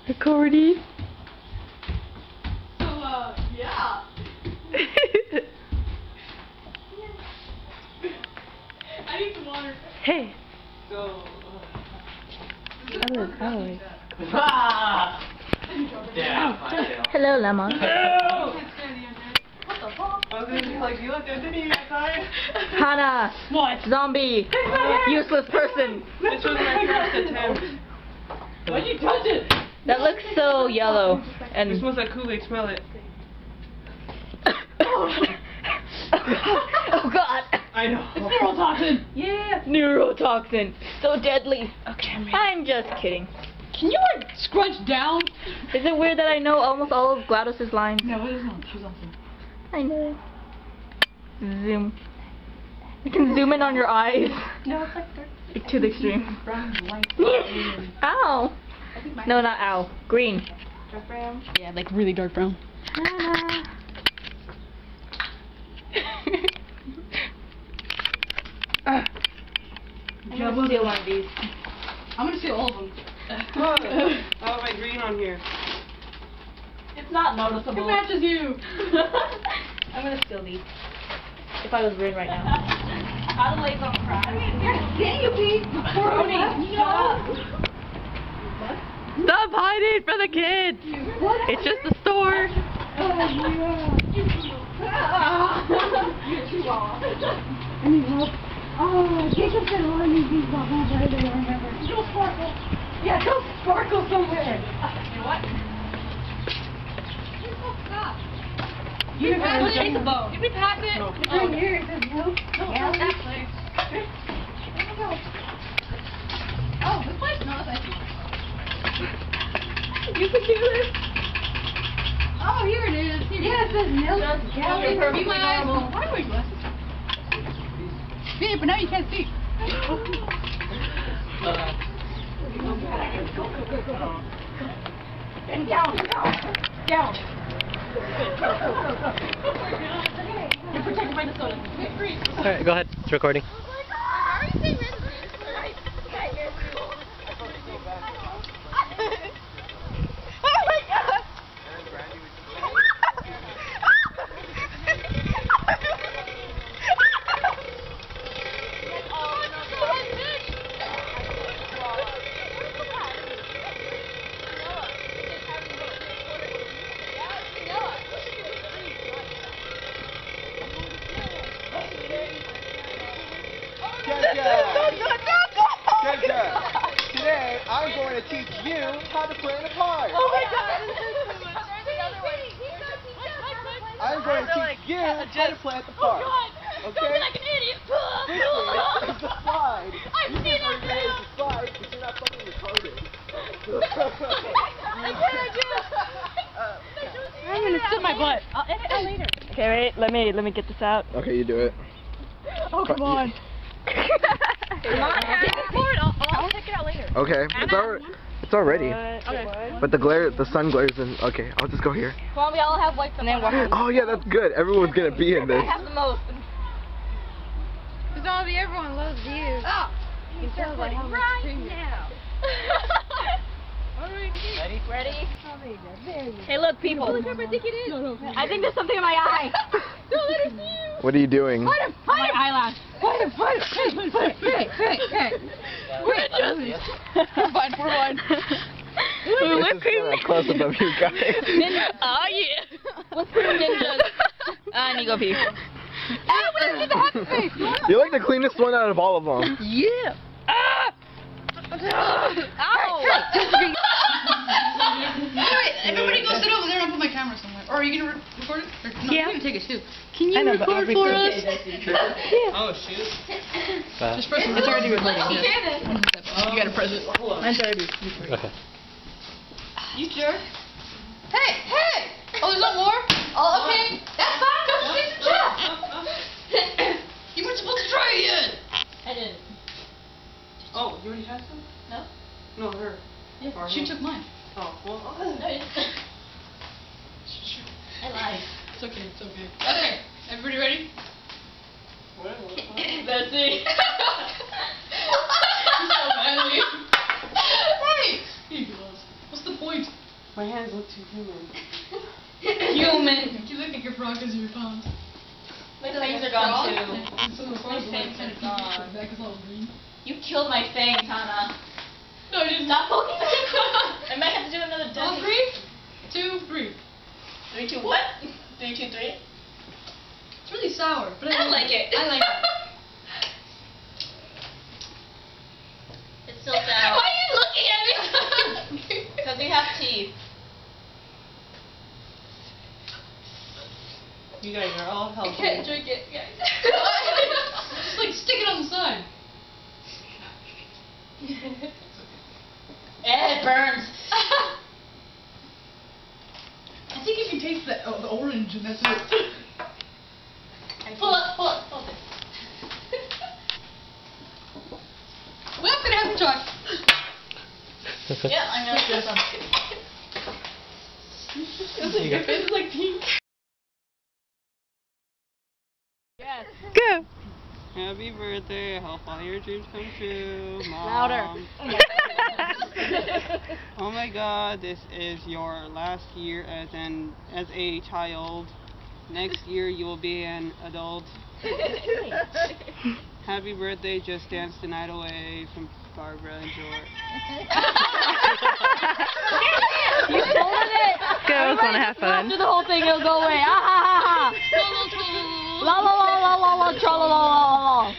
Recording. So, yeah. I need some water. Hey. So, Alex. yeah. Hello, Lemon. What the fuck? I was gonna be like, you left Anthony outside. Hannah. What? Zombie. Useless person. This was my first attempt. Why'd you touch it? That looks so yellow. And It smells like Kool-Aid, smell it. oh God. I know. It's neurotoxin. Yeah. Neurotoxin. So deadly. Okay, I'm just kidding. Can you like scrunch down? Is it weird that I know almost all of GLaDOS's lines? No, it isn't. She's awesome. I know. Zoom. You can zoom in on your eyes. No, it's like To the extreme. brown and white. Ow. No, not ow. Green. Dark brown. Yeah, like really dark brown. I'm gonna steal one of these. I'm gonna steal all of them. Oh, I have my green on here. It's not noticeable. It matches you. I'm gonna steal these. If I was Rin right now. Adelaide's on crack. Dang you, Pete. Stop hiding from the kids! It's just a store. Oh, Jacob said all I need these bubbles right there, remember. Go sparkle. Yeah, go sparkle somewhere. You know what? You Pass it. Take the bow. Did we pass it? No. It's right here, it says no. Yeah, that place. Oh, this place? No, that's actually. You can do this. Oh, here it is. Yeah, it says milk. Be my eyes. Why are we glasses? See, but now you can't see. And down. You're protected by the soda. Alright, go ahead. It's recording. Today I'm going to teach you how to plant a park. Oh my God. I'm going to teach you how to plant the park. Okay? Like an idiot. It's a slide. I've You seen think it. we're going to slide because you're not fucking retarded. I'm gonna sit my butt. I'll edit it later. Okay, wait. Let me get this out. Okay, you do it. Oh, come on. I'll check it out later. Okay, it's already. Okay. But the sun glares in. Okay, I'll just go here. Come on, we all have wipes and then water. Oh yeah, that's good. Everyone's gonna be in this. I have the most. Everyone loves you. Oh. You can like how much cream now. Ready? Oh, there you go. There you go. Hey, look, people. I think it is. No. I think there's something in my eye. Don't let her see you. What are you doing? My eyelash. Hey. We're fine. We're This is a close up of you guys. Oh yeah. What's the ninjas? I need to go pee. You're like the cleanest one out of all of them. Yeah. Ah! Ow! Wait, everybody go sit over there and I'll put my camera somewhere. Or are you gonna record it? Or, no, Yeah. you can take it too. Can you record for us? Oh, shoot. Just press it. It's already recording. You gotta press it. Mine's already. Okay. You jerk. Hey! Oh, there's no more? Oh, okay. That's fine. Don't shoot the trap. You weren't supposed to try it yet. I did. Oh, you already had some? No. No, her. Yeah, she took mine. Oh, well. I lied. It's okay. Okay, everybody ready? Let's see. You're so manly. Hey! He goes, what's the point? rock is your palm. My fangs are gone too. Some of the My flowers fangs kind are of gone. back is all green. You killed my fangs, Hannah. No, I didn't. Stop poking me. I might have to do another Oh, dance. 3, 2, 3. 3, 2, what? 3, 2, 3? It's really sour, but I like it. I like it. It's still sour. Why are you looking at me? Because you have teeth. You guys are all I healthy. can't drink it, guys. Just like stick it on the side. It burns. I think you can taste the orange and that's it. Pull it. Well, I'm gonna have to try. Yeah, I'm gonna do some. Your face is like pink. Yes. Go. Happy birthday. I hope all your dreams come true. Mom. Louder. Oh my god, this is your last year as a child. Next year you will be an adult. Happy birthday, just dance the night away from Barbara and George. You folded it. Girls want to have fun. After the whole thing, it'll go away. Ah ha ha ha. La la la la la la tra la la la la.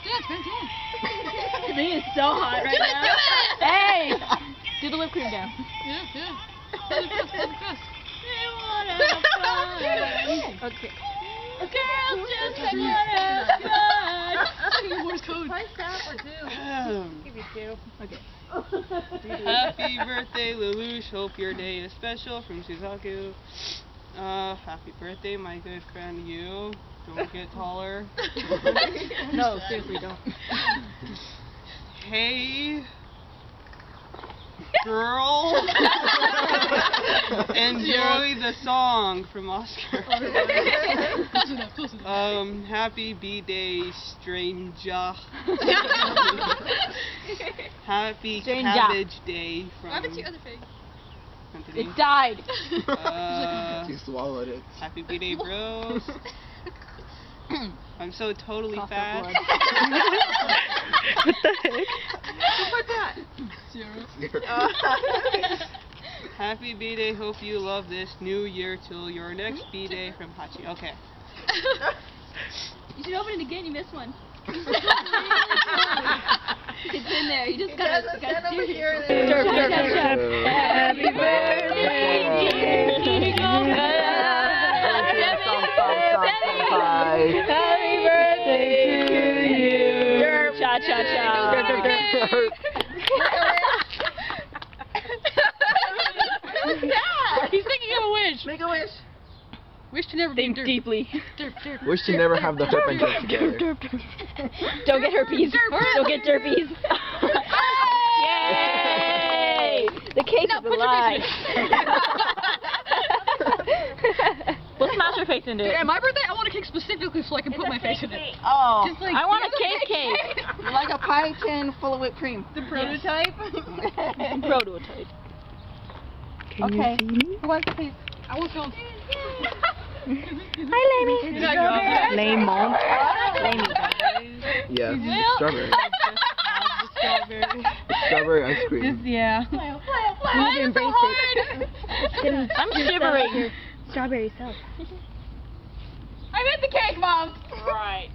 Dance, man, dance. Me is so hot right now. Do it! Hey, do the whipped cream down. Yeah. Let it press. Okay. Girls just wanna have fun. Morse code. Give me 2. Okay. Happy birthday, Lelouch. Hope your day is special from Suzaku. Happy birthday, my good friend, you. Don't get taller. No, seriously, don't. Hey, girl. Enjoy the song from Oscar. Close enough. Happy B-Day, stranger. Happy Stranger. Cabbage Day from What happened to your other face? Anthony. It died. You swallowed it. Happy B-Day, bros. I'm so totally fat. What the heck? Zero. Happy B-Day, hope you love this new year till your next B-Day from Hachi. Okay. You should open it again. You missed one. It's in there. You just gotta steer it. Happy birthday, Happy birthday to you. Cha cha cha. He's thinking of a wish. Make a wish. Wish to never be Think derp. deeply. Wish to never have the herp and derp together. Don't get herpes. Don't get derpies. Yay! The cake is alive. We'll smash your face into it. Yeah, my birthday, I want a cake specifically so I can put my face in it. Oh, Just like- I want a cake. Like a pie tin full of whipped cream. The prototype? Prototype. Okay. Who wants a piece? I want some. Hi, Lamy. Lemon. Yes. Strawberry. Strawberry ice cream. Yeah. Why is it so hard? I'm shivering. Strawberry self. I made the cake, Mom. Right.